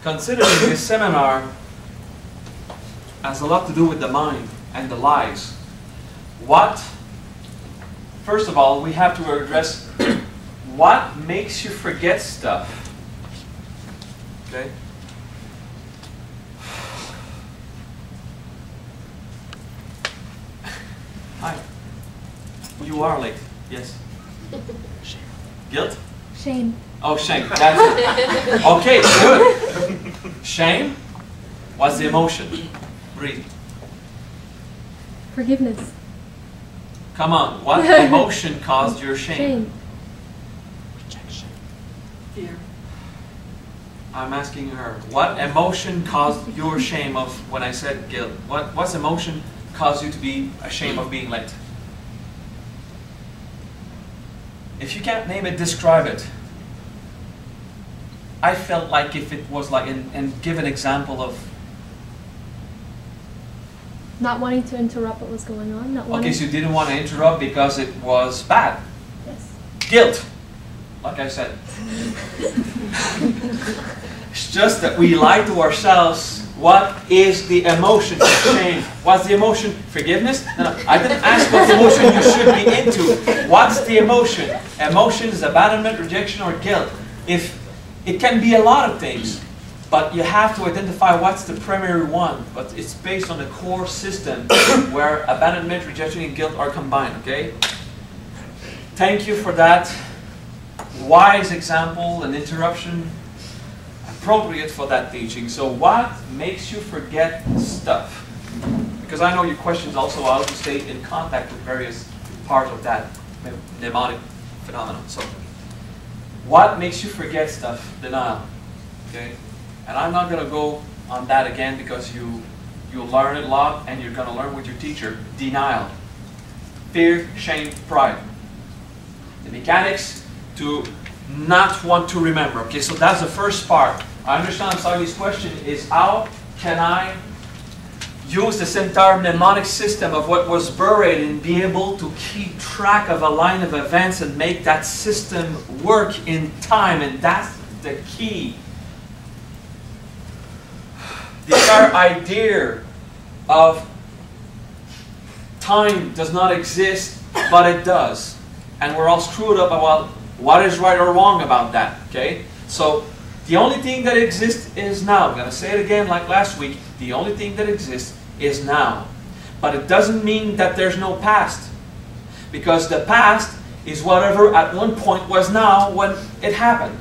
considering this seminar has a lot to do with the mind and the lies, first of all, we have to address what makes you forget stuff. Okay? Hi. You are late. Yes. Guilt? Shame. Oh, shame. That's it. Okay, good. Shame? What's the emotion? Breathe. Forgiveness. Come on. What emotion caused your shame? Shame. Rejection. Fear. I'm asking her. What emotion caused your shame of when I said guilt? What's emotion caused you to be ashamed of being late? If you can't name it, describe it. I felt like if it was like, and give an example of. Not wanting to interrupt what was going on. Not wanting. Okay, so you didn't want to interrupt because it was bad. Yes. Guilt, like I said. It's just that we lie to ourselves. What is the emotion? Shame. What's the emotion? Forgiveness? No, I didn't ask what emotion you should be into. What's the emotion? Emotion is abandonment, rejection, or guilt. If it can be a lot of things, but you have to identify what's the primary one. But it's based on a core system where abandonment, rejection, and guilt are combined. Okay. Thank you for that wise example and interruption. Appropriate for that teaching. So what makes you forget stuff? Because I know your questions also allow you to stay in contact with various parts of that mnemonic phenomenon. So what makes you forget stuff? Denial. Okay? And I'm not going to go on that again because you'll learn it a lot and you're going to learn with your teacher. Denial. Fear, shame, pride. The mechanics to not want to remember. Okay, so that's the first part. I understand Sali's question is how can I use this entire mnemonic system of what was buried and be able to keep track of a line of events and make that system work in time, and that's the key. The entire idea of time does not exist, but it does. And we're all screwed up about what is right or wrong about that, okay? So, the only thing that exists is now. I'm going to say it again like last week. The only thing that exists is now. But it doesn't mean that there's no past. Because the past is whatever at one point was now when it happened.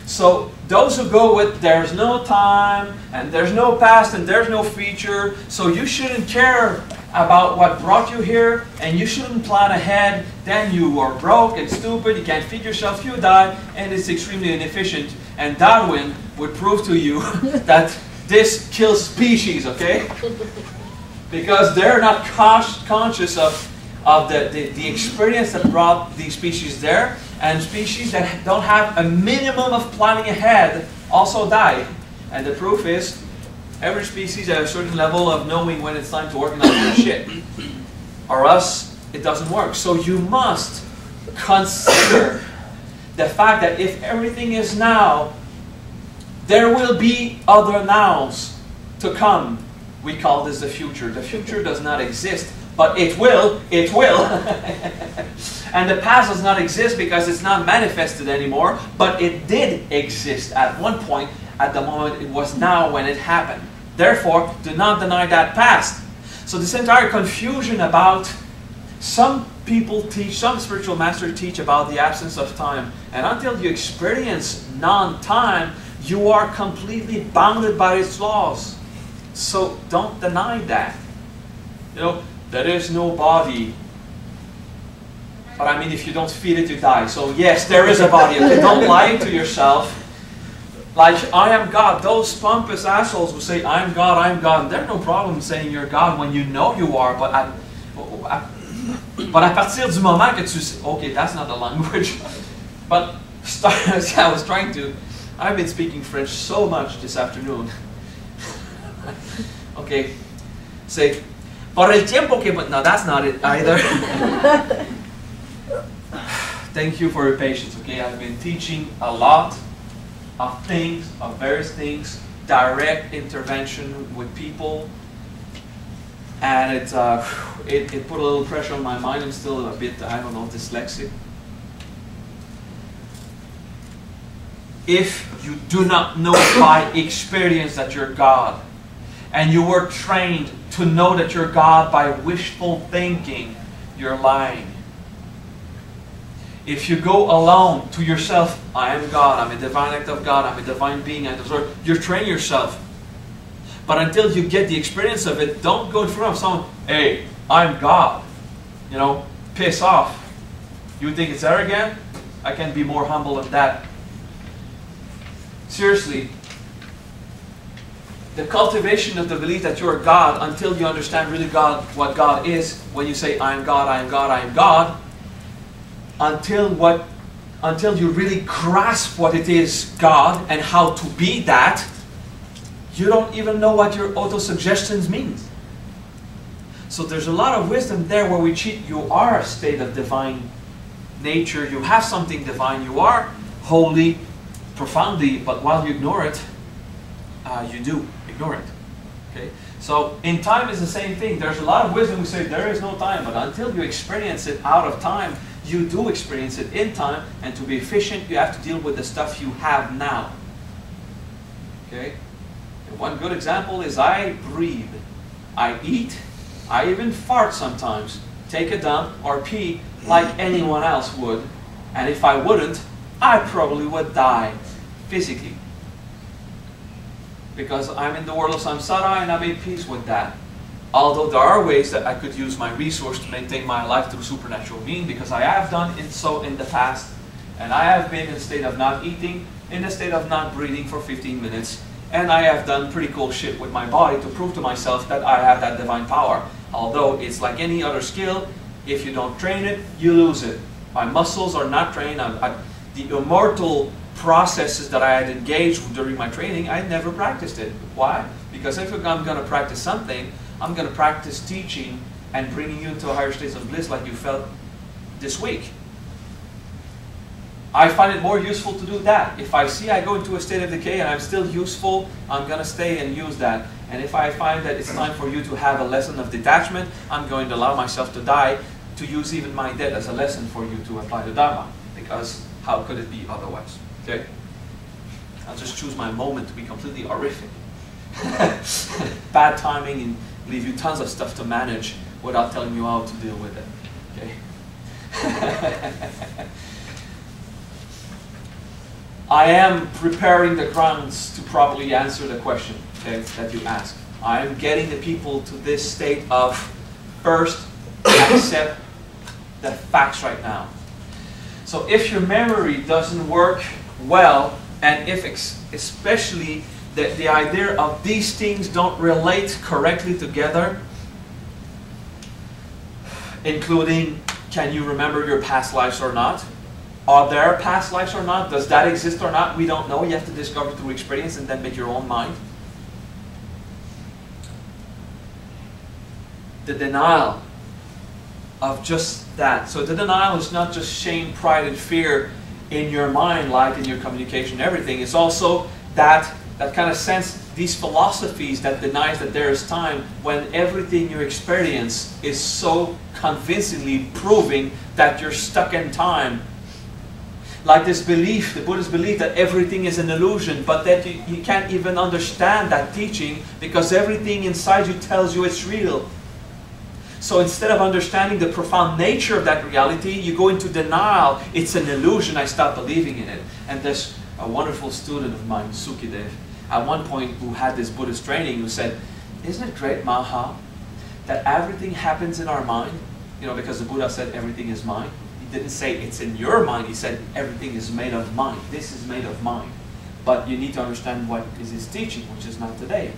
So, those who go with there's no time, and there's no past, and there's no future, so you shouldn't care about what brought you here, and you shouldn't plan ahead, then you are broke and stupid, you can't feed yourself, you die, and it's extremely inefficient. And Darwin would prove to you that this kills species, okay? Because they're not conscious of the experience that brought these species there, and species that don't have a minimum of planning ahead also die. And the proof is, every species at a certain level of knowing when it's time to organize their shit. Or else, it doesn't work. So you must consider the fact that if everything is now, there will be other nows to come. We call this the future. The future does not exist, but it will. It will. And the past does not exist because it's not manifested anymore, but it did exist at one point. At the moment it was now when it happened. Therefore, do not deny that past. So this entire confusion about, some people teach, some spiritual masters teach about the absence of time. And until you experience non-time, you are completely bounded by its laws. So don't deny that. You know, there is no body. But I mean, if you don't feed it, you die. So yes, there is a body. Okay? Don't lie to yourself. Like, I am God. Those pompous assholes who say, I'm God, I'm God. And there's no problem saying you're God when you know you are. But à partir du moment que tu sais, okay, that's not the language. But I was trying to, I've been speaking French so much this afternoon. Okay, say, por el tiempo que, no, that's not it either. Thank you for your patience, okay? I've been teaching a lot. of things, of various things, direct intervention with people, and it put a little pressure on my mind. I'm still a bit, I don't know, dyslexic. If you do not know by experience that you're God, and you were trained to know that you're God by wishful thinking, you're lying. If you go alone to yourself, I am God, I'm a divine act of God, I'm a divine being, I deserve, you're training yourself. But until you get the experience of it, don't go in front of someone, hey, I'm God. You know, piss off. You think it's arrogant? I can be more humble than that. Seriously, the cultivation of the belief that you're God, until you understand really God, what God is, when you say, I am God, I am God, I am God, until you really grasp what it is, God, and how to be that, you don't even know what your autosuggestions means. So there's a lot of wisdom there where we cheat. You are a state of divine nature. You have something divine. You are holy, profoundly, but while you ignore it, you do ignore it. Okay? So in time is the same thing. There's a lot of wisdom. We say there is no time, but until you experience it out of time, you do experience it in time, and to be efficient, you have to deal with the stuff you have now. Okay? And one good example is I breathe, I eat, I even fart sometimes, take a dump or pee like anyone else would, and if I wouldn't, I probably would die physically. Because I'm in the world of samsara and I made peace with that. Although there are ways that I could use my resource to maintain my life through supernatural means, because I have done it so in the past, and I have been in a state of not eating, in a state of not breathing for 15 minutes, and I have done pretty cool shit with my body to prove to myself that I have that divine power. Although it's like any other skill, if you don't train it, you lose it. My muscles are not trained. The immortal processes that I had engaged during my training, I never practiced it. Why? Because if I'm going to practice something, I'm going to practice teaching and bringing you into a higher state of bliss like you felt this week. I find it more useful to do that. If I see I go into a state of decay and I'm still useful, I'm going to stay and use that. And if I find that it's time for you to have a lesson of detachment, I'm going to allow myself to die to use even my death as a lesson for you to apply the Dharma. Because how could it be otherwise? Okay? I'll just choose my moment to be completely horrific. Bad timing and leave you tons of stuff to manage without telling you how to deal with it. Okay? I am preparing the grounds to properly answer the question, okay, that you ask. I am getting the people to this state of first accept the facts right now. So if your memory doesn't work well, and if especially the idea of these things don't relate correctly together, including can you remember your past lives or not? Are there past lives or not? Does that exist or not? We don't know. You have to discover through experience and then make your own mind. The denial of just that. So the denial is not just shame, pride, and fear in your mind, like in your communication, everything. It's also that kind of sense, these philosophies that denies that there is time, when everything you experience is so convincingly proving that you're stuck in time. Like this belief, the Buddhist belief that everything is an illusion, but that you can't even understand that teaching because everything inside you tells you it's real. So instead of understanding the profound nature of that reality, you go into denial. It's an illusion, I stop believing in it. And there's a wonderful student of mine, Sukidev, at one point who had this Buddhist training, who said, isn't it great, Maha, that everything happens in our mind? You know, because the Buddha said everything is mind. He didn't say it's in your mind, he said everything is made of mind. This is made of mind. But you need to understand what is his teaching, which is not today.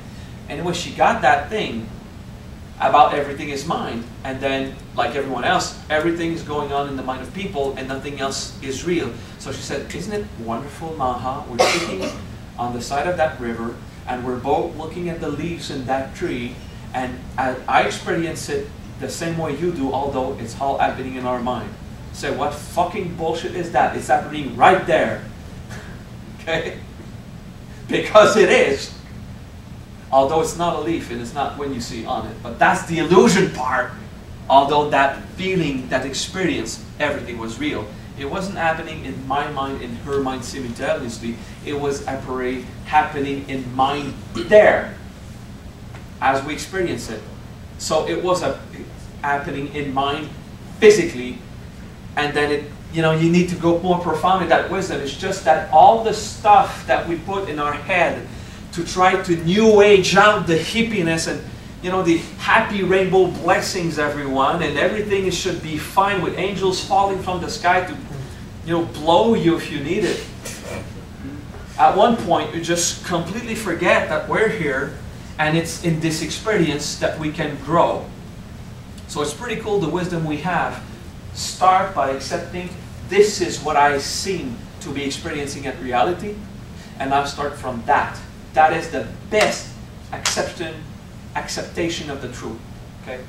Anyway, she got that thing about everything is mind, and then, like everyone else, everything is going on in the mind of people and nothing else is real. So she said, isn't it wonderful, Maha? We're sitting on the side of that river and we're both looking at the leaves in that tree, and I experience it the same way you do, although it's all happening in our mind. Say, what fucking bullshit is that? It's happening right there. Okay? because it is. Although it's not a leaf and it's not when you see on it. But that's the illusion part. Although that feeling, that experience, everything was real. It wasn't happening in my mind, in her mind simultaneously. It was happening in mine there as we experience it. So it was happening in mind physically, and then it, you know, you need to go more profound in that wisdom. It's just that all the stuff that we put in our head to try to new age out the hippiness and, you know, the happy rainbow blessings, everyone, and everything should be fine with angels falling from the sky to, you know, blow you if you need it. At one point, you just completely forget that we're here, and it's in this experience that we can grow. So it's pretty cool, the wisdom we have. Start by accepting this is what I seem to be experiencing at reality, and I'll start from that. That is the best acceptation of the truth. Okay.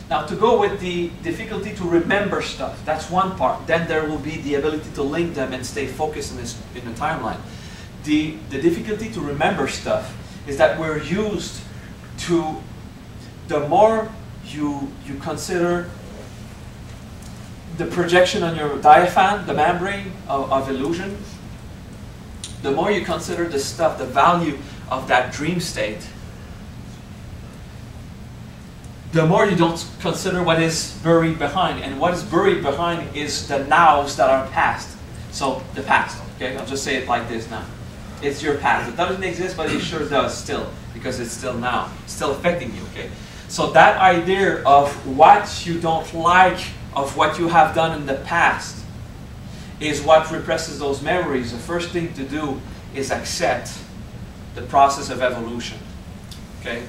Now to go with the difficulty to remember stuff, that's one part. Then there will be the ability to link them and stay focused in the timeline. The difficulty to remember stuff is that we're used to, the more you consider the projection on your diaphragm, the membrane of illusion, the more you consider the stuff, the value of that dream state, the more you don't consider what is buried behind. And what is buried behind is the nows that are past. So the past, okay? I'll just say it like this now. It's your past. It doesn't exist, but it sure does still, because it's still now. It's still affecting you, okay? So that idea of what you don't like, of what you have done in the past, is what represses those memories. The first thing to do is accept the process of evolution, okay?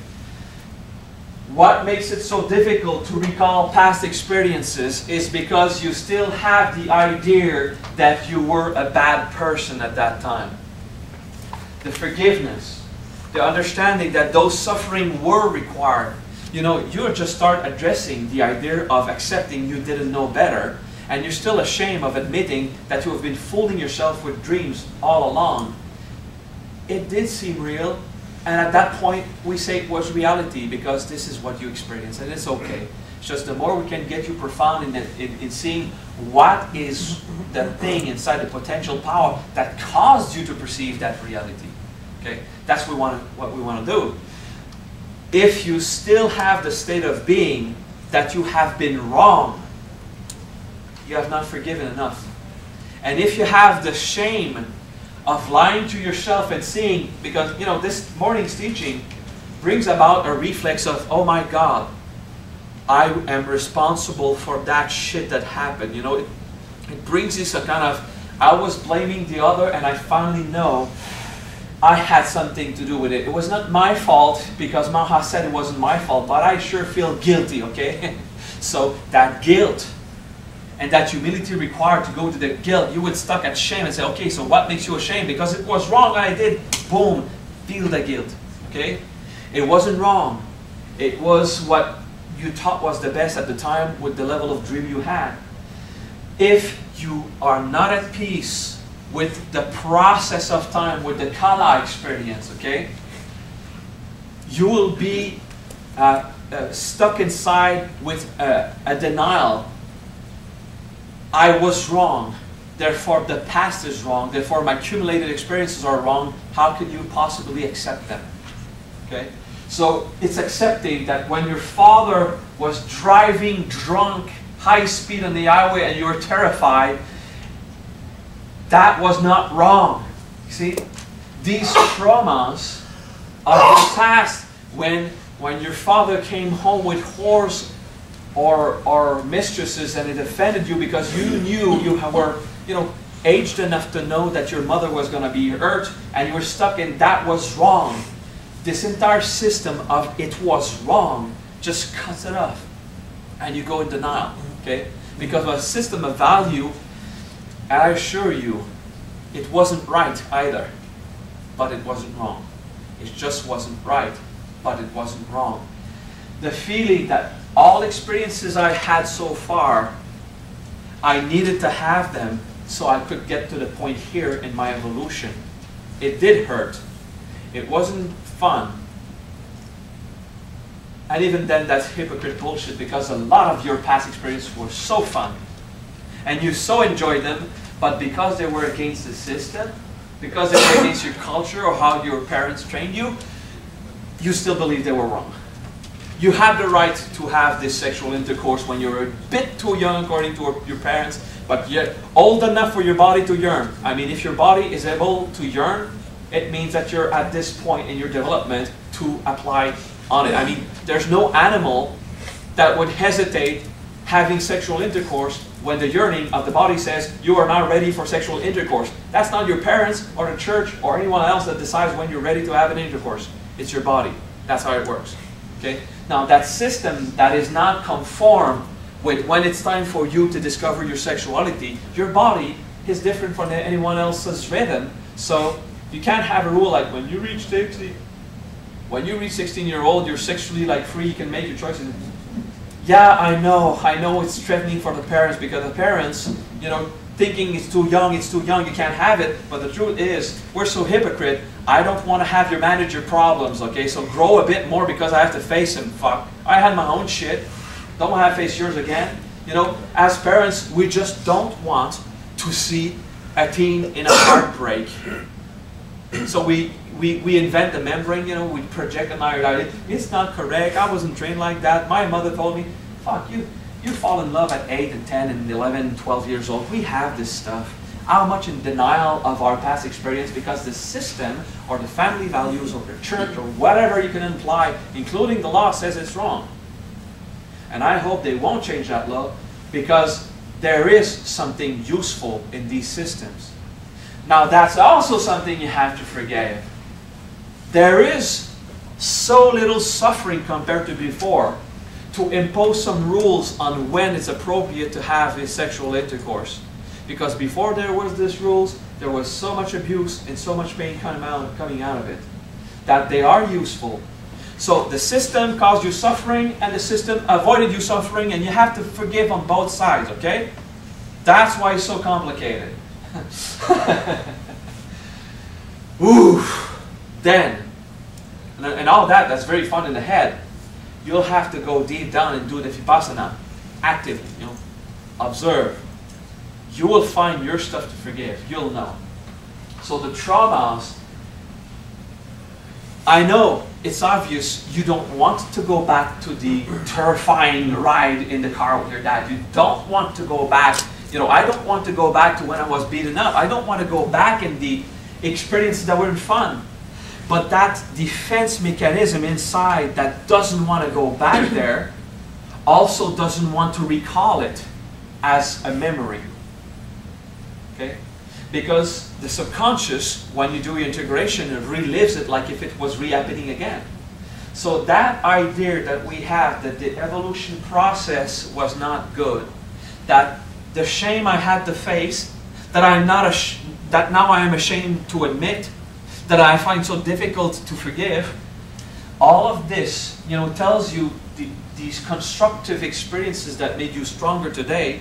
What makes it so difficult to recall past experiences is because you still have the idea that you were a bad person at that time. The forgiveness, the understanding that those suffering were required. You know, you just start addressing the idea of accepting you didn't know better, and you're still ashamed of admitting that you have been fooling yourself with dreams all along. It did seem real, and at that point we say it was reality because this is what you experienced, and it's okay. It's just the more we can get you profound in seeing what is the thing inside the potential power that caused you to perceive that reality. Okay, that's what we want to do. If you still have the state of being that you have been wrong, you have not forgiven enough. And if you have the shame of lying to yourself and seeing, because, you know, this morning's teaching brings about a reflex of, oh my God, I am responsible for that shit that happened. You know, it brings this a kind of, I was blaming the other and I finally know I had something to do with it. It was not my fault because Maha said it wasn't my fault, but I sure feel guilty, okay? So that guilt and that humility required to go to the guilt, you would stuck at shame and say, okay, so what makes you ashamed? Because it was wrong and I did, boom, feel the guilt, okay? It wasn't wrong. It was what you thought was the best at the time with the level of dream you had. If you are not at peace with the process of time, with the Kala experience, okay, you will be stuck inside with a denial. I was wrong, therefore the past is wrong, therefore my accumulated experiences are wrong. How can you possibly accept them? Okay, so it's accepting that when your father was driving drunk, high speed on the highway, and you were terrified, that was not wrong. See, these traumas of the past, when your father came home with whores or mistresses and it offended you because you knew you were, you know, aged enough to know that your mother was going to be hurt, and you were stuck in that was wrong. This entire system of it was wrong just cuts it off, and you go in denial. Okay, because of a system of value. And I assure you, it wasn't right either, but it wasn't wrong. It just wasn't right, but it wasn't wrong. The feeling that all experiences I had so far, I needed to have them so I could get to the point here in my evolution. It did hurt. It wasn't fun. And even then, that's hypocrite bullshit, because a lot of your past experiences were so fun. And you so enjoyed them, but because they were against the system, because they were against your culture or how your parents trained you, you still believe they were wrong. You have the right to have this sexual intercourse when you're a bit too young, according to your parents, but yet old enough for your body to yearn. I mean, if your body is able to yearn, it means that you're at this point in your development to apply on it. I mean, there's no animal that would hesitate having sexual intercourse when the yearning of the body says you are now ready for sexual intercourse. That's not your parents or the church or anyone else that decides when you're ready to have an intercourse. It's your body. That's how it works. Okay? Now, that system that is not conformed with when it's time for you to discover your sexuality, your body is different from anyone else's rhythm. So you can't have a rule like when you reach 60, when you reach 16-year-old, you're sexually like free, you can make your choices. Yeah, I know it's threatening for the parents, because the parents, you know, thinking it's too young, you can't have it. But the truth is, we're so hypocrite. I don't want to have your manager problems, okay? So grow a bit more because I have to face him. Fuck, I had my own shit. Don't want to face yours again. You know, as parents, we just don't want to see a teen in a heartbreak. So we invent the membrane, you know, we project an idea. It's not correct, I wasn't trained like that. My mother told me, fuck, you fall in love at 8 and 10 and 11 and 12 years old. We have this stuff. How much in denial of our past experience because the system or the family values or the church or whatever you can imply, including the law, says it's wrong. And I hope they won't change that law, because there is something useful in these systems. Now, that's also something you have to forgive. There is so little suffering compared to before to impose some rules on when it's appropriate to have this sexual intercourse. Because before there was these rules, there was so much abuse and so much pain coming out of it, that they are useful. So the system caused you suffering, and the system avoided you suffering, and you have to forgive on both sides, okay? That's why it's so complicated. Ooh. Then, and all that's very fun in the head. You'll have to go deep down and do the vipassana actively, you know, observe. You will find your stuff to forgive. You'll know. So the traumas, I know it's obvious you don't want to go back to the terrifying ride in the car with your dad. You don't want to go back. You know, I don't want to go back to when I was beaten up. I don't want to go back in the experiences that weren't fun. But that defense mechanism inside that doesn't want to go back there also doesn't want to recall it as a memory. Okay? Because the subconscious, when you do integration, it relives it like if it was re-happening again. So that idea that we have that the evolution process was not good, that the shame I had to face, that that now I am ashamed to admit, that I find so difficult to forgive, all of this, you know, tells you these constructive experiences that made you stronger today,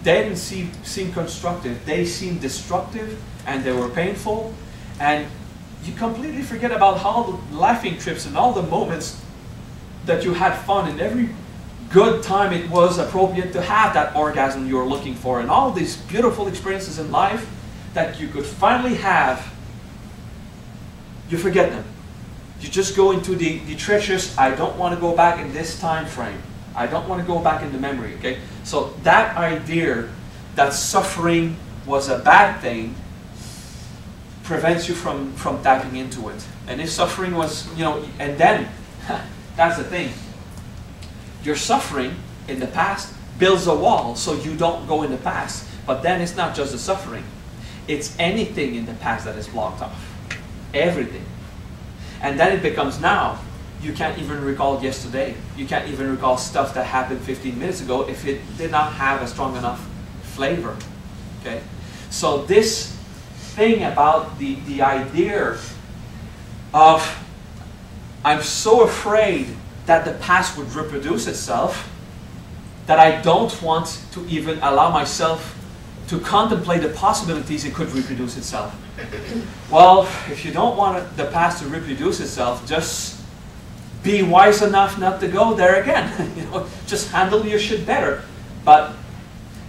they didn't seem constructive. They seemed destructive, and they were painful, and you completely forget about all the laughing trips and all the moments that you had fun, and every good time it was appropriate to have that orgasm you were looking for, and all these beautiful experiences in life that you could finally have. You forget them. You just go into the treacherous, I don't want to go back in this time frame. I don't want to go back in the memory, okay? So that idea that suffering was a bad thing prevents you from tapping into it. And if suffering was, you know, and then, that's the thing. Your suffering in the past builds a wall so you don't go in the past. But then it's not just the suffering. It's anything in the past that is blocked off. Everything. And then it becomes now. You can't even recall yesterday. You can't even recall stuff that happened 15 minutes ago if it did not have a strong enough flavor. Okay? So this thing about the idea of I'm so afraid that the past would reproduce itself that I don't want to even allow myself to contemplate the possibilities it could reproduce itself. Well, if you don't want the past to reproduce itself, just be wise enough not to go there again. You know, just handle your shit better. But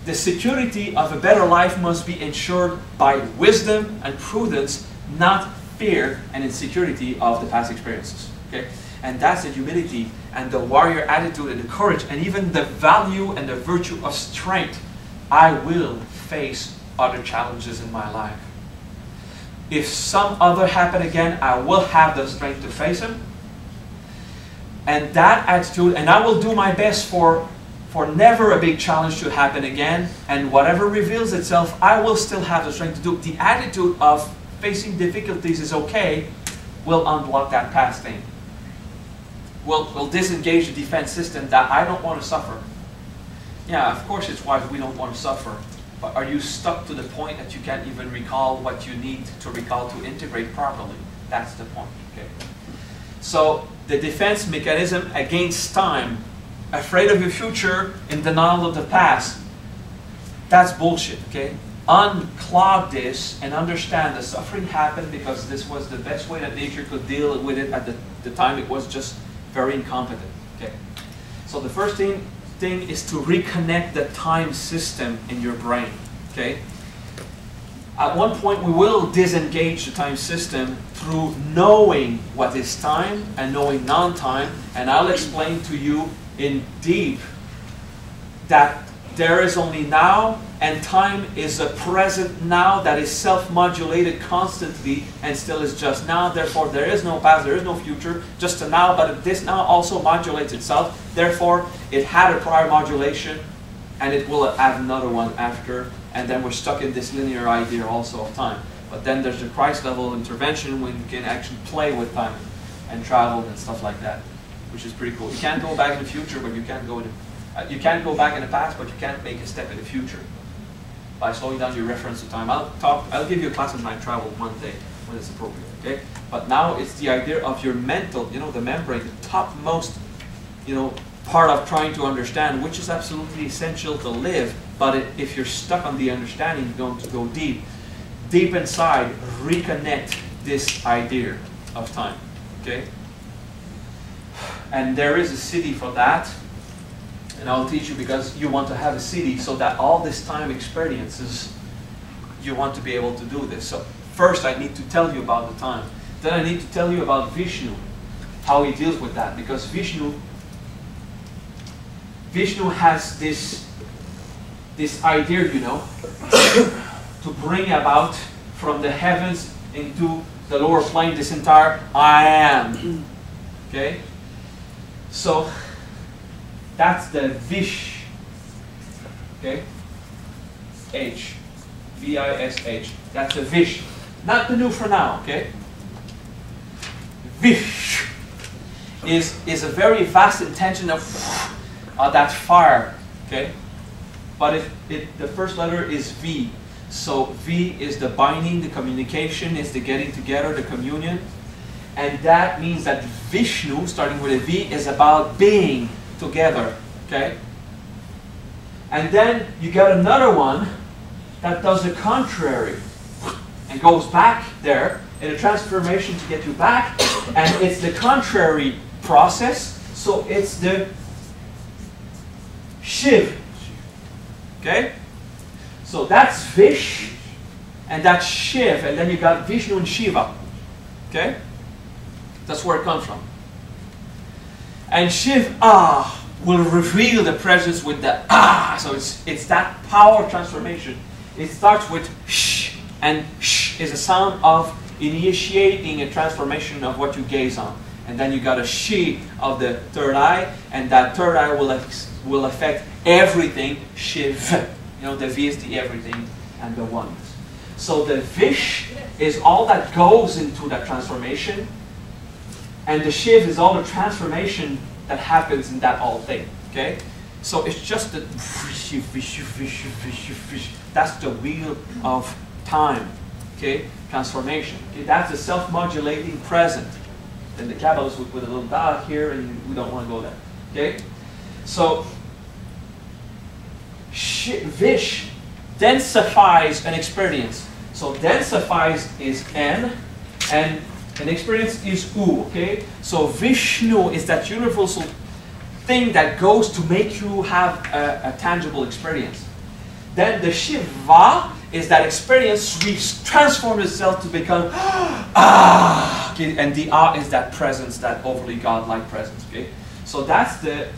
the security of a better life must be ensured by wisdom and prudence, not fear and insecurity of the past experiences. Okay? And that's the humility and the warrior attitude and the courage and even the value and the virtue of strength. I will face other challenges in my life. If some other happen again, I will have the strength to face them. And that attitude, and I will do my best for never a big challenge to happen again, and whatever reveals itself, I will still have the strength to do. The attitude of facing difficulties is okay will unblock that past thing. Will disengage the defense system that I don't want to suffer. Yeah, of course it's why we don't want to suffer. But are you stuck to the point that you can't even recall what you need to recall to integrate properly? That's the point. Okay. So the defense mechanism against time, afraid of your future, in denial of the past, that's bullshit. Okay. Unclog this and understand the suffering happened because this was the best way that nature could deal with it at the time. It was just very incompetent. Okay. So the first thing is to reconnect the time system in your brain. Okay. At one point we will disengage the time system through knowing what is time and knowing non-time, and I'll explain to you in deep that there is only now, and time is a present now that is self-modulated constantly and still is just now. Therefore, there is no past, there is no future, just a now, but this now also modulates itself. Therefore, it had a prior modulation, and it will add another one after, and then we're stuck in this linear idea also of time. But then there's the Christ level intervention when you can actually play with time and travel and stuff like that, which is pretty cool. You can't go back in the future, but you can't go in you can't go back in the past, but you can't make a step in the future by slowing down your reference to time. I'll give you a class on time travel one day when it's appropriate. Okay, but now it's the idea of your mental, you know, the membrane, the topmost, you know, part of trying to understand, which is absolutely essential to live. But if you're stuck on the understanding, you're going to go deep inside. Reconnect this idea of time. Okay, and there is a city for that. And I'll teach you because you want to have a city so that all this time experiences, you want to be able to do this. So first I need to tell you about the time. Then I need to tell you about Vishnu, how he deals with that. Because Vishnu has this idea, you know, to bring about from the heavens into the lower plane this entire I am. Okay? So that's the Vish. Okay? H. V-I-S-H. That's the Vish. Not the new for now, okay? Vish is a very vast intention of that fire, okay? But the first letter is V. So V is the binding, the communication, is the getting together, the communion. And that means that Vishnu, starting with a V, is about being together, okay? And then you get another one that does the contrary and goes back there in a transformation to get you back, and it's the contrary process, so it's the Shiv, okay? So that's Vish, and that's Shiv, and then you got Vishnu and Shiva, okay? That's where it comes from. And Shiv, will reveal the presence with the so it's that power transformation. It starts with sh, and sh is a sound of initiating a transformation of what you gaze on. And then you got a she of the third eye, and that third eye will affect everything, Shiv. You know, the V is the everything and the oneness. So the Vish is all that goes into that transformation, and the Shiv is all the transformation that happens in that whole thing. Okay? So it's just the that's the wheel of time. Okay? Transformation. Okay? That's the self-modulating present. And the Kabbalists would put a little dot here, and we don't want to go there. Okay? So Vish densifies an experience. So densifies is N, and an experience is U, okay? So Vishnu is that universal thing that goes to make you have a tangible experience. Then the Shiva is that experience which transforms itself to become ah, okay? And the Ah is that presence, that overly godlike presence, okay? So that's the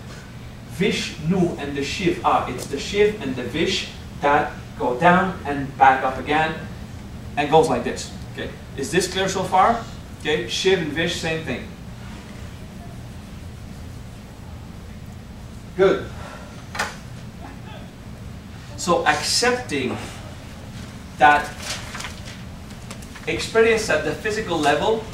Vishnu and the Shiv. It's the Shiv and the Vish that go down and back up again and goes like this, okay? Is this clear so far? Okay, Shiv and Vish, same thing. Good. So accepting that experience at the physical level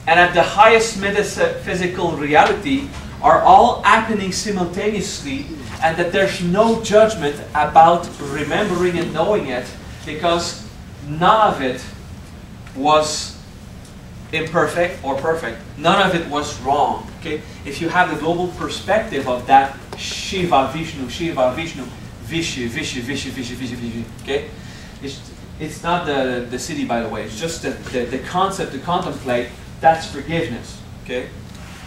and at the highest metaphysical reality are all happening simultaneously, and that there's no judgment about remembering and knowing it, because none of it was imperfect or perfect. None of it was wrong. Okay? If you have the global perspective of that Shiva, Vishnu, Vishu, okay? It's not the city, by the way. It's just the concept to contemplate. That's forgiveness. Okay?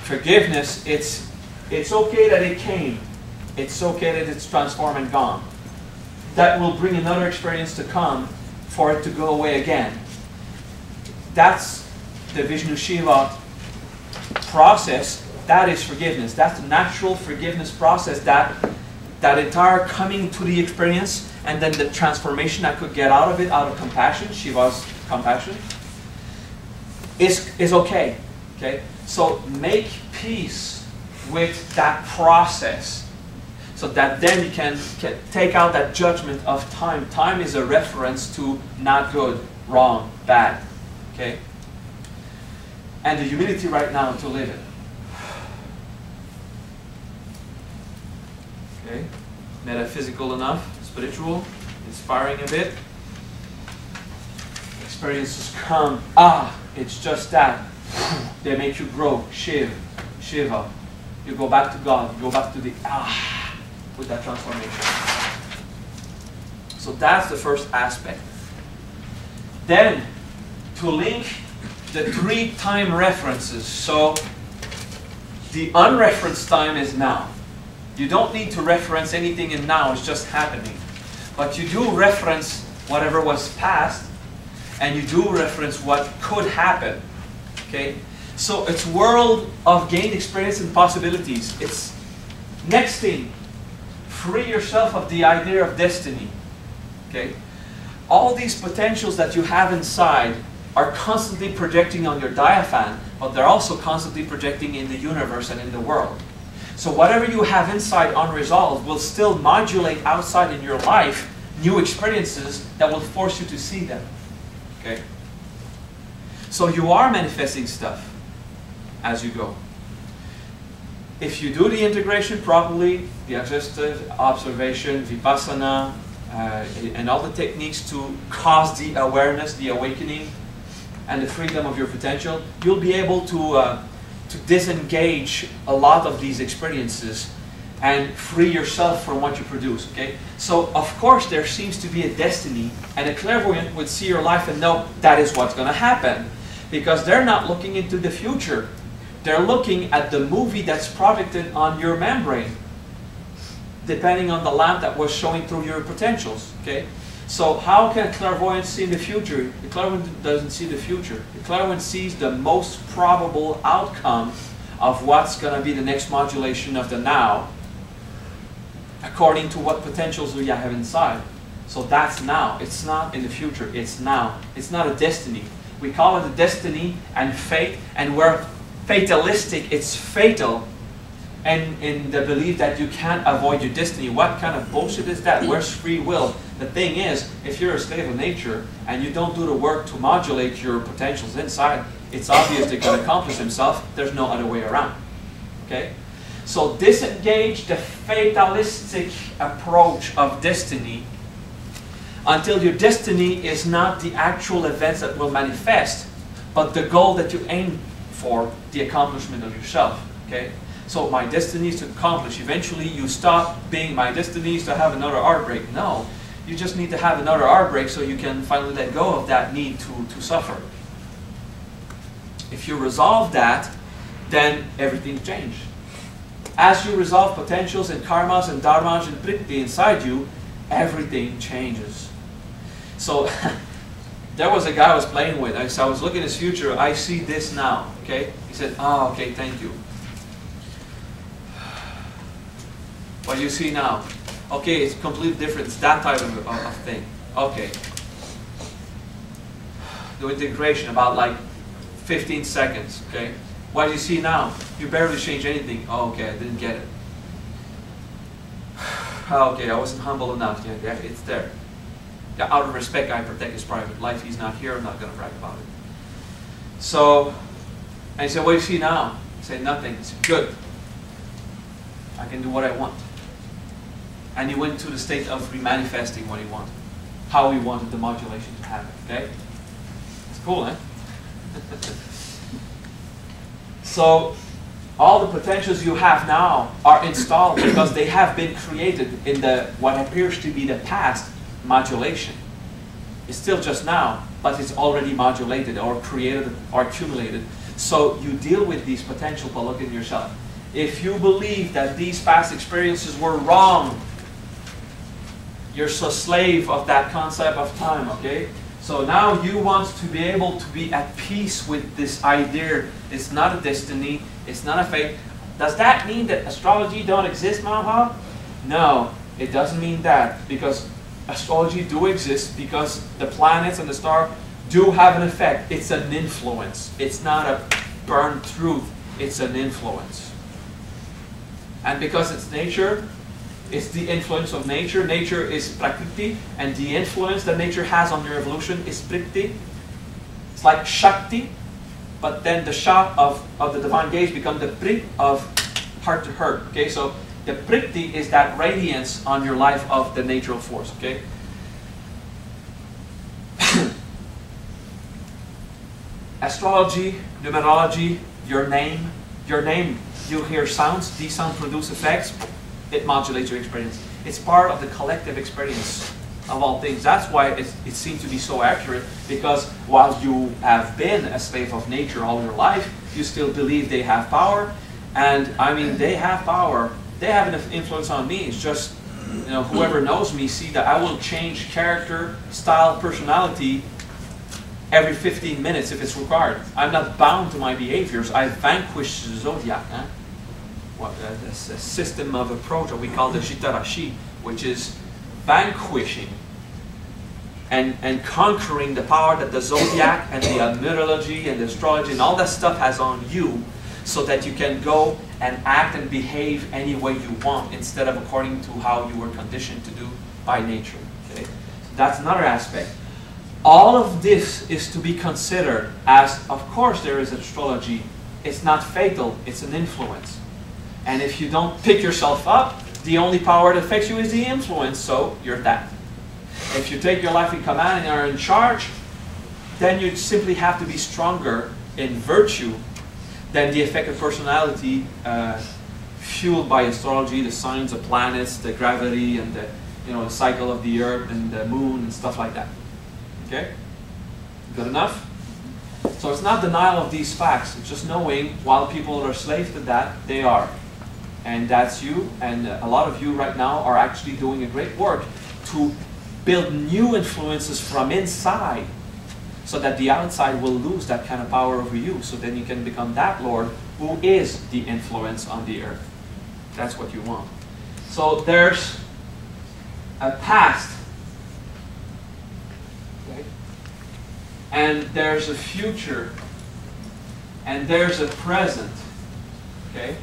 Forgiveness, it's okay that it came. It's okay that it's transformed and gone. That will bring another experience to come for it to go away again. That's the Vishnu Shiva process. That is forgiveness. That's the natural forgiveness process, that entire coming to the experience, and then the transformation I could get out of it, out of compassion, Shiva's compassion, is okay. Okay? So make peace with that process, so that then you can take out that judgment of time. Time is a reference to not good, wrong, bad. Okay? And the humility right now to live it. Okay? Metaphysical enough, spiritual, inspiring a bit. Experiences come. It's just that. They make you grow. Shiva. You go back to God. You go back to the with that transformation. So that's the first aspect. Then, to link the 3 time references. So, the unreferenced time is now. You don't need to reference anything in now, it's just happening. But you do reference whatever was past, and you do reference what could happen. Okay? So it's world of gained experience and possibilities. It's next thing. Free yourself of the idea of destiny. Okay? All these potentials that you have inside are constantly projecting on your diaphragm, but they're also constantly projecting in the universe and in the world. So whatever you have inside unresolved will still modulate outside in your life new experiences that will force you to see them. Okay? So you are manifesting stuff as you go. If you do the integration properly, the adjusted observation, vipassana, and all the techniques to cause the awareness, the awakening, and the freedom of your potential, you'll be able to disengage a lot of these experiences and free yourself from what you produce. Okay? So of course there seems to be a destiny, and a clairvoyant would see your life and know that is what's going to happen, because they're not looking into the future. They're looking at the movie that's projected on your membrane, depending on the lamp that was showing through your potentials. Okay? So how can a clairvoyant see the future? The clairvoyant doesn't see the future. The clairvoyant sees the most probable outcome of what's going to be the next modulation of the now, according to what potentials we have inside. So that's now. It's not in the future. It's now. It's not a destiny. We call it a destiny and fate, and we're fatalistic. It's fatal. And in the belief that you can't avoid your destiny. What kind of bullshit is that? Where's free will? The thing is, if you're a slave of nature and you don't do the work to modulate your potentials inside, it's obvious they're going to accomplish themselves. There's no other way around. Okay? So disengage the fatalistic approach of destiny until your destiny is not the actual events that will manifest, but the goal that you aim for, the accomplishment of yourself. Okay? So my destiny is to accomplish. Eventually you stop being my destiny is to have another heartbreak. No. You just need to have another heartbreak so you can finally let go of that need to suffer. If you resolve that, then everything changes. As you resolve potentials and karmas and dharmas and priti inside you, everything changes. So there was a guy I was playing with. I was looking at his future. I see this now. Okay? He said, "Oh, okay, thank you." What you see now? Okay, it's completely different. It's that type of thing. Okay. The integration about like 15 seconds. Okay. What do you see now? You barely change anything. Oh, okay, I didn't get it. Oh, okay, I wasn't humble enough. Yeah, it's there. Yeah, out of respect, I protect his private life. He's not here. I'm not going to brag about it. So, and he said, "What do you see now?" I said, "Nothing." He said, "Good. I can do what I want." And he went to the state of remanifesting what he wanted, how he wanted the modulation to happen. Okay, it's cool, eh? So, all the potentials you have now are installed because they have been created in the what appears to be the past modulation. It's still just now, but it's already modulated or created or accumulated. So you deal with these potential by looking at yourself. If you believe that these past experiences were wrong, you're a slave of that concept of time, okay? So now you want to be able to be at peace with this idea. It's not a destiny, it's not a fate. Does that mean that astrology don't exist, Maha? No, it doesn't mean that, because astrology do exist because the planets and the star do have an effect. It's an influence. It's not a burned truth, it's an influence. And because it's nature, it's the influence of nature. Nature is prakriti, and the influence that nature has on your evolution is priti. It's like shakti, but then the sha of the divine gaze become the pri of heart to heart. Okay, so the priti is that radiance on your life of the natural force. Okay. Astrology, numerology, your name, you hear sounds, these sounds produce effects. It modulates your experience. It's part of the collective experience of all things. That's why it seems to be so accurate, because while you have been a slave of nature all your life, you still believe they have power. And I mean, they have power. They have an influence on me. It's just, you know, whoever knows me see that I will change character, style, personality every 15 minutes if it's required. I'm not bound to my behaviors. I vanquish the zodiac. A system of approach that we call the Jitarashi, which is vanquishing and conquering the power that the zodiac and the numerology and the astrology and all that stuff has on you, so that you can go and act and behave any way you want instead of according to how you were conditioned to do by nature. Okay? So that's another aspect. All of this is to be considered as, of course there is astrology. It's not fatal, it's an influence. And if you don't pick yourself up, the only power that affects you is the influence, so you're that. If you take your life in command and are in charge, then you simply have to be stronger in virtue than the effective personality fueled by astrology, the signs of planets, the gravity, and the, the cycle of the earth and the moon and stuff like that. Okay? Good enough? So it's not denial of these facts, it's just knowing while people are slaves to that, they are. And that's you, and a lot of you right now are actually doing a great work to build new influences from inside, so that the outside will lose that kind of power over you, so then you can become that Lord who is the influence on the earth. That's what you want. So there's a past, okay? And there's a future, and there's a present, okay?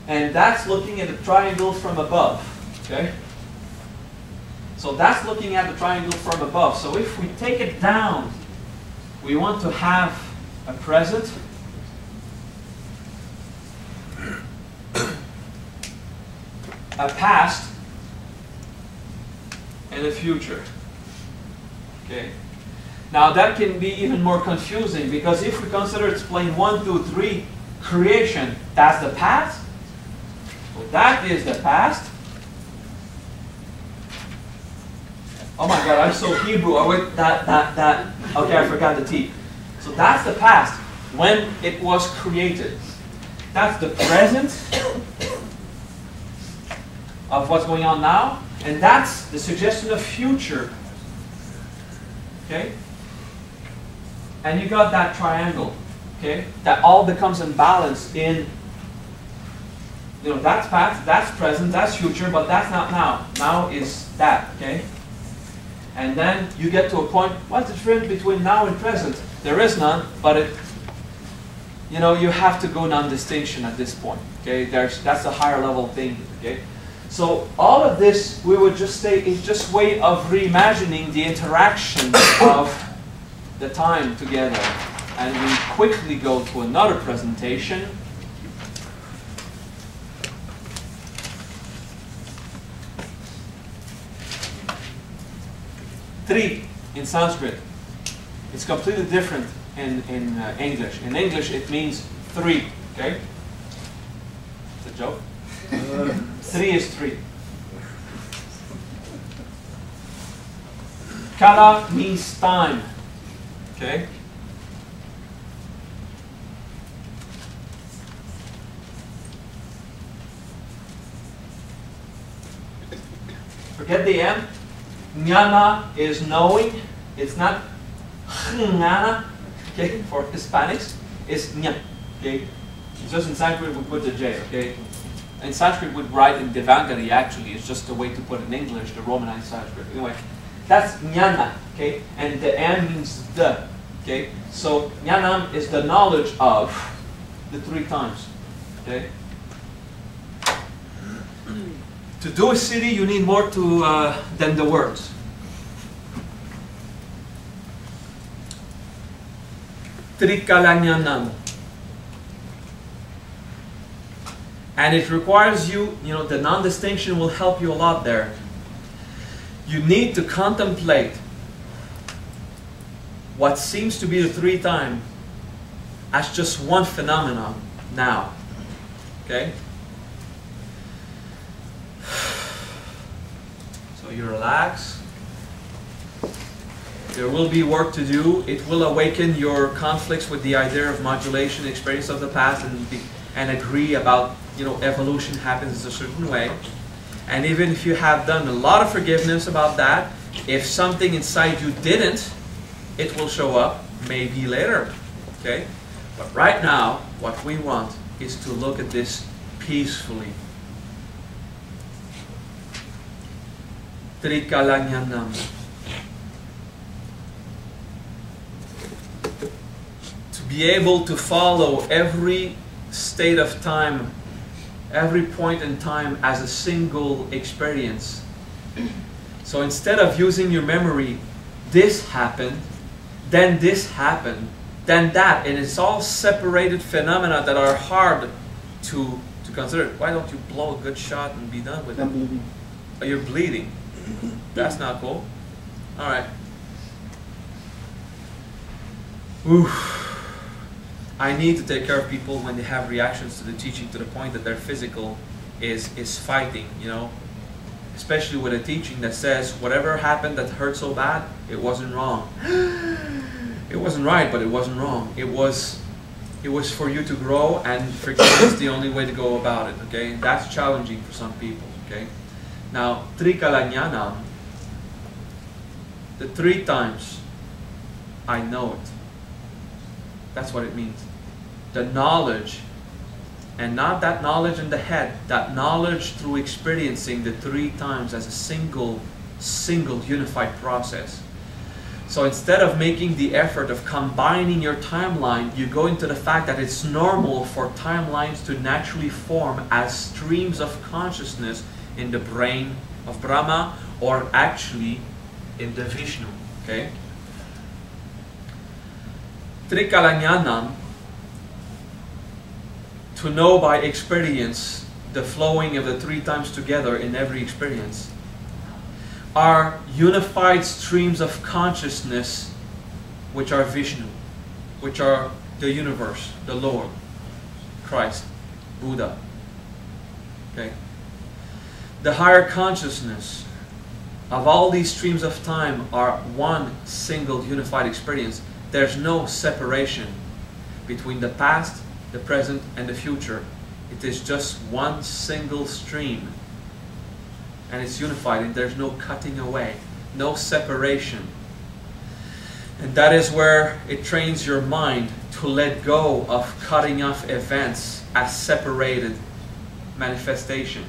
And that's looking at the triangle from above, okay? So that's looking at the triangle from above. So if we take it down, we want to have a present, a past, and a future, okay? Now that can be even more confusing, because if we consider it's plane 1, 2, 3, creation, that's the past. So that is the past. Oh my God, I'm so Hebrew. I went that. Okay, I forgot the T. So that's the past, when it was created. That's the present of what's going on now, and that's the suggestion of future. Okay? And you got that triangle. Okay? That all becomes imbalanced in, that's past, that's present, that's future, but that's not now. Now is that. Okay? And then you get to a point, what's the difference between now and present? There is none, but you have to go non-distinction at this point. Okay? That's a higher level thing. Okay? So all of this, we would just say, is just a way of reimagining the interaction of the time together. And we quickly go to another presentation. Tri in Sanskrit. It's completely different in English. In English, it means three. Okay? It's a joke. Three is three. Kala means time. Okay? Forget the M. Jnana is knowing. It's not jnana, okay, for Hispanics. It's jna. Okay? It's just in Sanskrit we put the J, okay? In Sanskrit we write in Devangari actually. It's just a way to put in English, the Romanized Sanskrit. Anyway, that's jnana, okay? And the N means the, okay? So jnanam is the knowledge of the three times, okay? To do a city, you need more than the words. Trikalanyanam. And it requires you, the non-distinction will help you a lot there. You need to contemplate what seems to be the three time as just one phenomenon now. Okay? So you relax. There will be work to do. It will awaken your conflicts with the idea of modulation, experience of the past, and agree about, evolution happens a certain way. And even if you have done a lot of forgiveness about that, if something inside you didn't, it will show up maybe later. Okay? But right now, what we want is to look at this peacefully. Trikalanyanam. To be able to follow every state of time, every point in time as a single experience. So instead of using your memory, this happened, then this happened, then that, and it's all separated phenomena that are hard to consider. Why don't you blow a good shot and be done with it? I'm bleeding. Oh, you're bleeding. That's not cool. All right. Oof. I need to take care of people when they have reactions to the teaching to the point that their physical is fighting, Especially with a teaching that says whatever happened that hurt so bad, it wasn't wrong. It wasn't right, but it wasn't wrong. It was for you to grow, and forgiveness is the only way to go about it, okay? That's challenging for some people, okay? Now, Trikalanyanam, the three times I know it. That's what it means. The knowledge, and not that knowledge in the head, that knowledge through experiencing the three times as a single unified process. So instead of making the effort of combining your timeline, you go into the fact that it's normal for timelines to naturally form as streams of consciousness in the brain of Brahma, or actually in the Vishnu. Okay? Trikalanyanam, to know by experience the flowing of the three times together in every experience, are unified streams of consciousness which are Vishnu, which are the universe, the Lord, Christ, Buddha. Okay? The higher consciousness of all these streams of time are one single unified experience. There's no separation between the past, the present, and the future. It is just one single stream, and it's unified, and there's no cutting away, no separation. And that is where it trains your mind to let go of cutting off events as separated manifestation,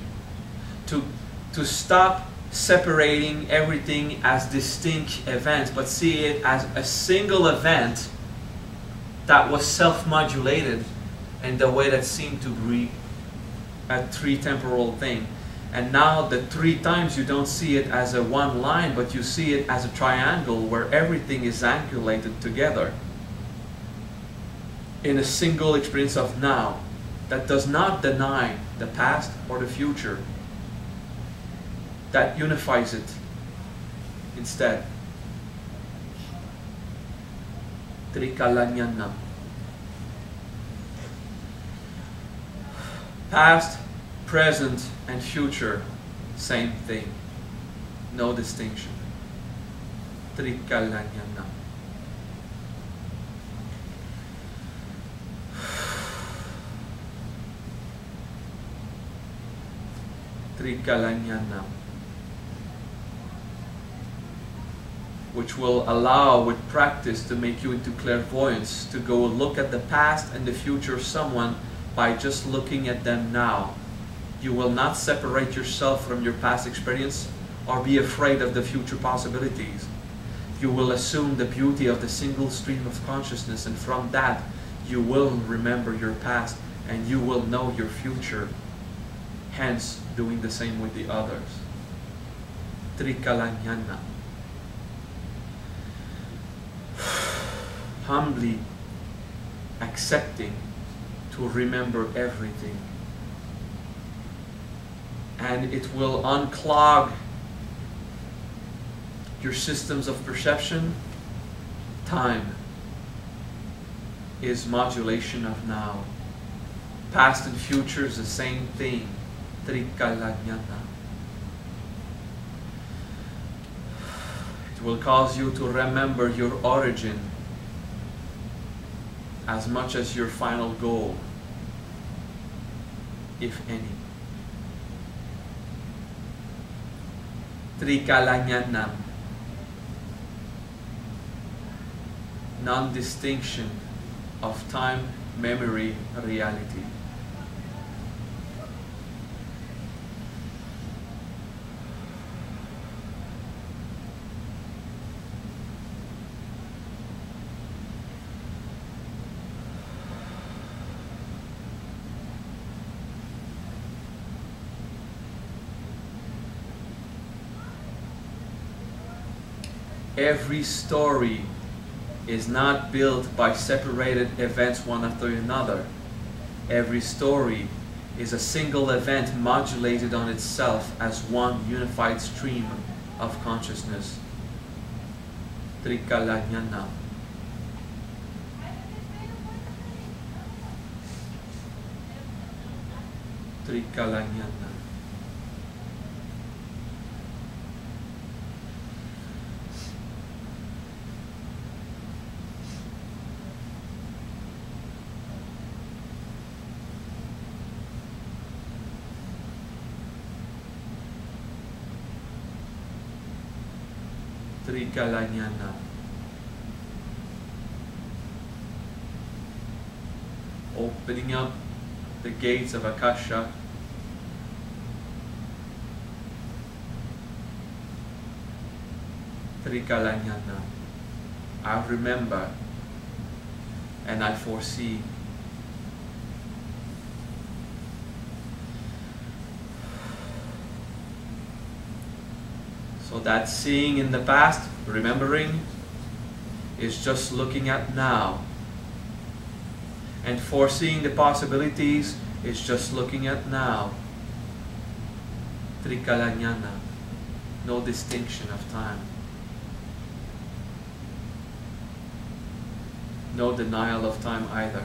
to stop separating everything as distinct events, but see it as a single event that was self-modulated in the way that seemed to be a three-temporal thing. And now the three times you don't see it as a one line, but you see it as a triangle where everything is angulated together in a single experience of now that does not deny the past or the future, that unifies it instead. Trikalanyana. Past, present, and future, same thing. No distinction. Trikalanyana. Trikalanyana. Which will allow, with practice, to make you into clairvoyance, to go look at the past and the future of someone by just looking at them now. You will not separate yourself from your past experience or be afraid of the future possibilities. You will assume the beauty of the single stream of consciousness, and from that you will remember your past and you will know your future, hence doing the same with the others. Trikalanyana. Humbly accepting to remember everything, and it will unclog your systems of perception. Time is modulation of now. Past and future is the same thing. Trikalanyana. It will cause you to remember your origin as much as your final goal, if any. Trikalanyana. Non-distinction of time, memory, reality. Every story is not built by separated events one after another. Every story is a single event modulated on itself as one unified stream of consciousness. Trikalanyana. Trikalanyana. Trikalanyana. Opening up the gates of Akasha. Trikalanyana. I remember and I foresee. So that seeing in the past, remembering, is just looking at now. And foreseeing the possibilities is just looking at now. Trikalanyana. No distinction of time. No denial of time either.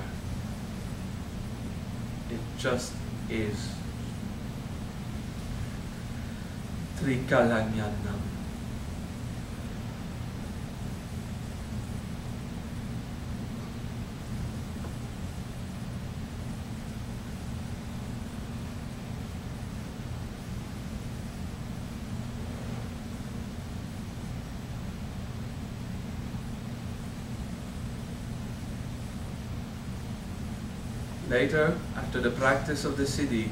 It just is. Trikalanyana. Later, after the practice of the siddhi,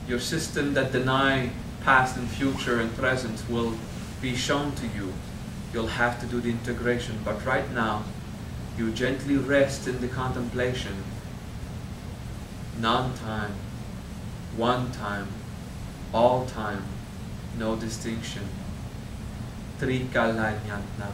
your system that deny past and future and present will be shown to you. You'll have to do the integration, but right now, you gently rest in the contemplation. Non-time, one time, all time, no distinction. Trikalanyana.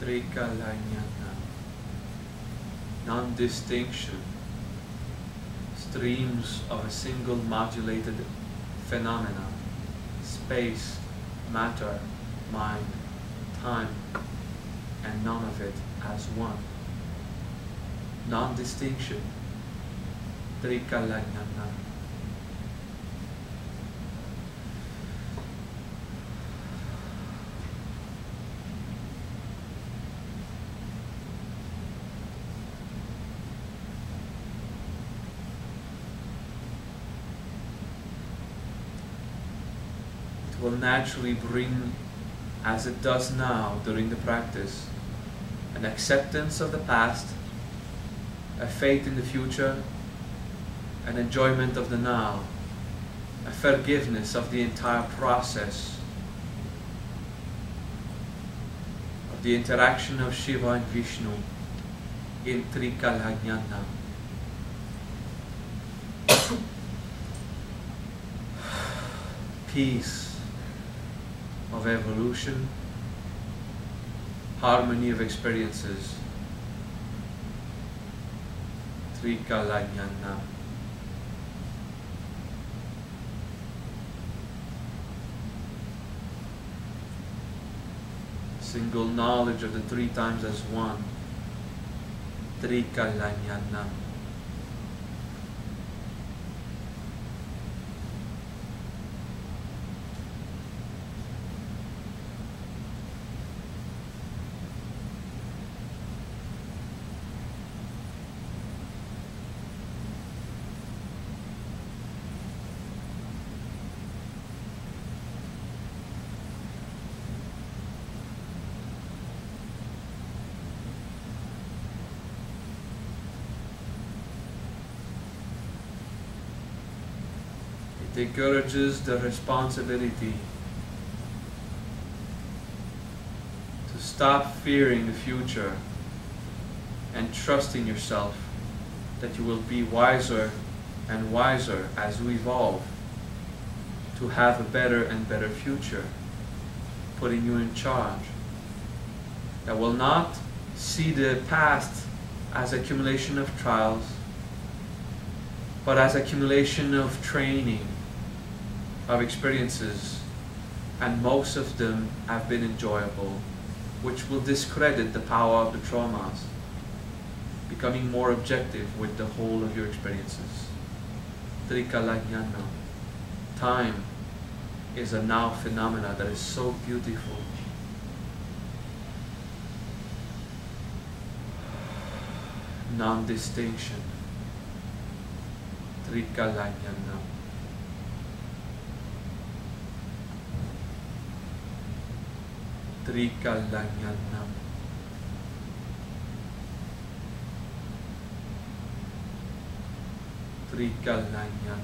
Trikalanyana. Non-distinction. Streams of a single modulated phenomena. Space, matter, mind, time, and none of it as one. Non-distinction. Trikalanyana. Will naturally bring, as it does now during the practice, an acceptance of the past, a faith in the future, an enjoyment of the now, a forgiveness of the entire process of the interaction of Shiva and Vishnu in Trikalanyana. Peace of evolution, harmony of experiences, Trikalanyana. Single knowledge of the three times as one, Trikalanyana. It encourages the responsibility to stop fearing the future and trusting yourself that you will be wiser and wiser as you evolve to have a better and better future, putting you in charge. That will not see the past as accumulation of trials, but as accumulation of training, of experiences, and most of them have been enjoyable, which will discredit the power of the traumas, becoming more objective with the whole of your experiences. Trikalanyana. Time is a now phenomena that is so beautiful. Non-distinction. Trikalanyana. Trikalanyana. Trikalanya.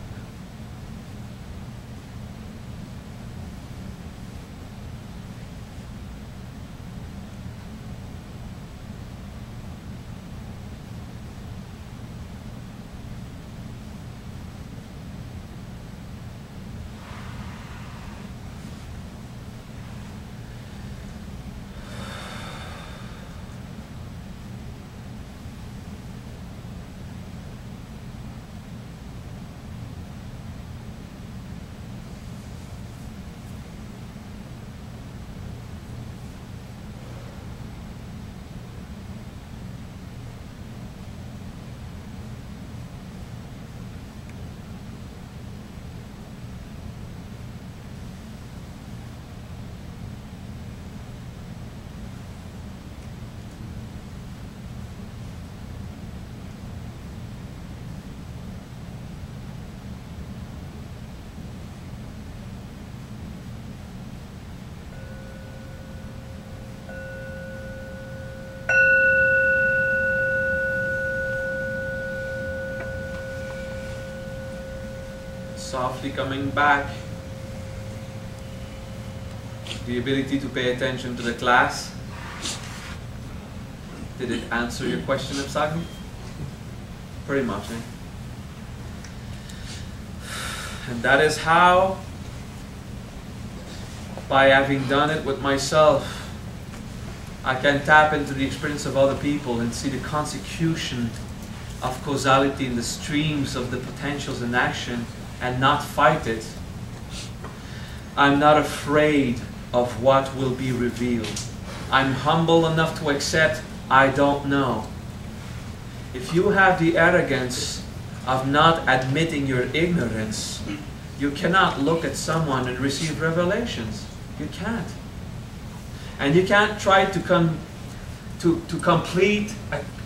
Softly coming back. The ability to pay attention to the class. Did it answer your question, Absagi? Pretty much, eh? And that is how, by having done it with myself, I can tap into the experience of other people and see the consecution of causality in the streams of the potentials in action and not fight it. I'm not afraid of what will be revealed. I'm humble enough to accept I don't know. If you have the arrogance of not admitting your ignorance, you cannot look at someone and receive revelations. You can't. And you can't try to complete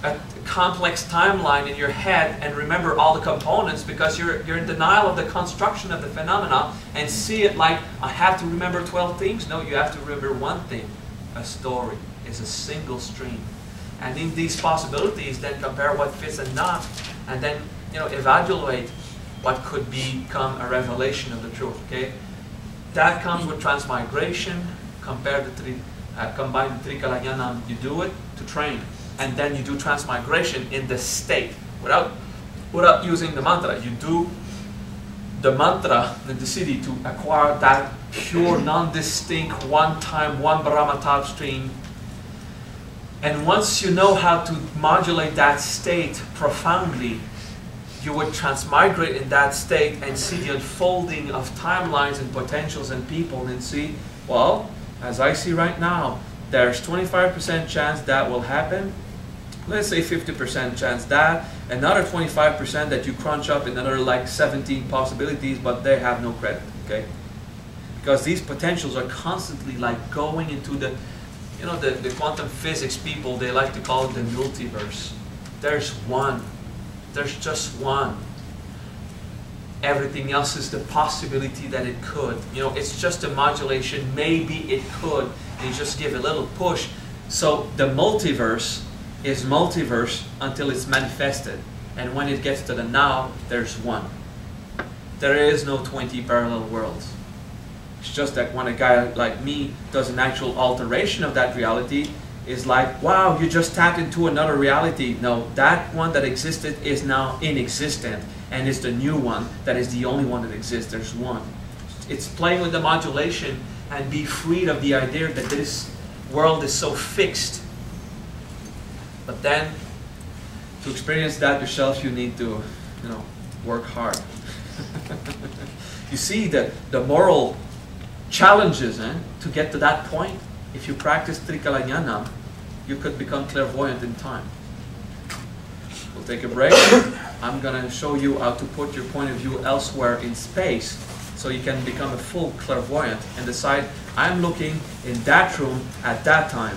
a complex timeline in your head and remember all the components, because you're in denial of the construction of the phenomena and see it like, I have to remember 12 things. No, you have to remember one thing. A story is a single stream. And in these possibilities, then compare what fits and not, and then evaluate what could become a revelation of the truth. Okay, that comes with transmigration. Combine the Trikalanya, you do it to train, and then you do transmigration in the state without using the mantra. You do the mantra in the city to acquire that pure, non-distinct, one-time, one Brahma thought stream. And once you know how to modulate that state profoundly, you would transmigrate in that state and see the unfolding of timelines and potentials and people, and see, well, as I see right now, there's 25% chance that will happen. Let's say 50% chance that, another 25% that you crunch up in another like 17 possibilities, but they have no credit, okay? Because these potentials are constantly like going into the quantum physics people, they like to call it the multiverse. There's one. There's just one. Everything else is the possibility that it could. It's just a modulation. Maybe it could. And you just give a little push. So the multiverse is multiverse until it's manifested. And when it gets to the now, there's one. There is no 20 parallel worlds. It's just that when a guy like me does an actual alteration of that reality, is like, wow, you just tapped into another reality. No, that one that existed is now inexistent, and it's the new one that is the only one that exists. There's one. It's playing with the modulation and be freed of the idea that this world is so fixed. But then, to experience that yourself, you need to, work hard. You see that the moral challenges to get to that point. If you practice Trikalanyana, you could become clairvoyant in time. We'll take a break. I'm going to show you how to put your point of view elsewhere in space so you can become a full clairvoyant and decide, I'm looking in that room at that time.